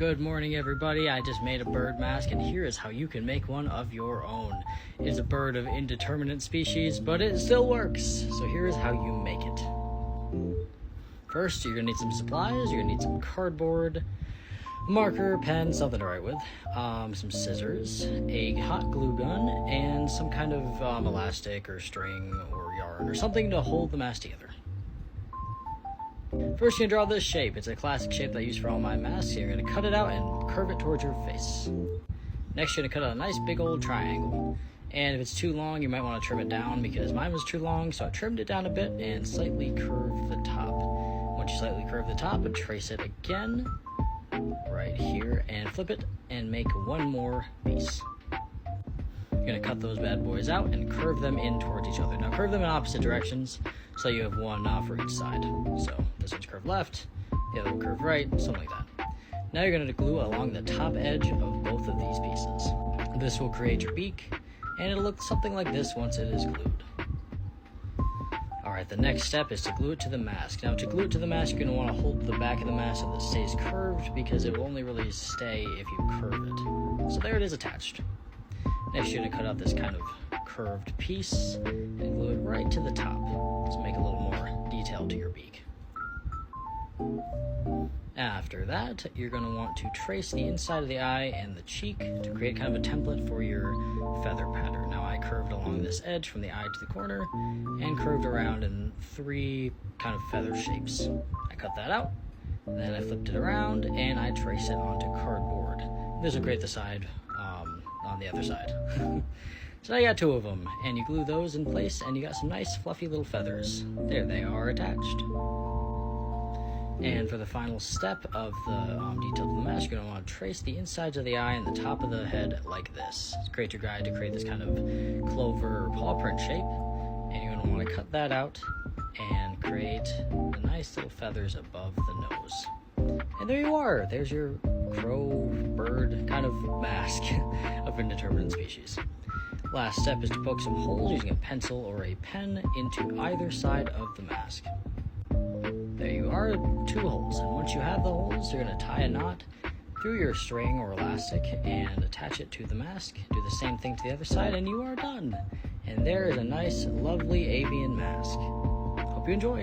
Good morning, everybody. I just made a bird mask, and here is how you can make one of your own. It is a bird of indeterminate species, but it still works. So here is how you make it. First, you're gonna need some supplies. You're gonna need some cardboard, a marker, pen, something to write with, some scissors, a hot glue gun, and some kind of elastic or string or yarn or something to hold the mask together. First, you're going to draw this shape. It's a classic shape that I use for all my masks. You're going to cut it out and curve it towards your face. Next, you're going to cut out a nice big old triangle. And if it's too long, you might want to trim it down because mine was too long, so I trimmed it down a bit and slightly curved the top. Once you slightly curve the top, trace it again right here and flip it and make one more piece. You're going to cut those bad boys out and curve them in towards each other. Now curve them in opposite directions so you have one for each side. So this one's curved left, the other one curved right, something like that. Now you're going to glue along the top edge of both of these pieces. This will create your beak, and it'll look something like this once it is glued. Alright, the next step is to glue it to the mask. Now to glue it to the mask, you're going to want to hold the back of the mask so that it stays curved because it will only really stay if you curve it. So there it is attached. Next, you're going to cut out this kind of curved piece and glue it right to the top to make a little more detail to your beak. After that, you're going to want to trace the inside of the eye and the cheek to create kind of a template for your feather pattern. Now, I curved along this edge from the eye to the corner and curved around in 3 kind of feather shapes. I cut that out, then I flipped it around, and I traced it onto cardboard. This will create the side on the other side. So now you got 2 of them, and you glue those in place, and you got some nice fluffy little feathers. There they are attached. And for the final step of the detail of the mask, you're going to want to trace the insides of the eye and the top of the head like this. Create your guide to create this kind of clover or paw print shape, and you're going to want to cut that out and create the nice little feathers above the nose. And there you are. There's your crow, bird kind of mask of indeterminate species. Last step is to poke some holes using a pencil or a pen into either side of the mask. There you are, 2 holes. And once you have the holes, you're going to tie a knot through your string or elastic and attach it to the mask. Do the same thing to the other side and you are done. And there is a nice, lovely avian mask. Hope you enjoy.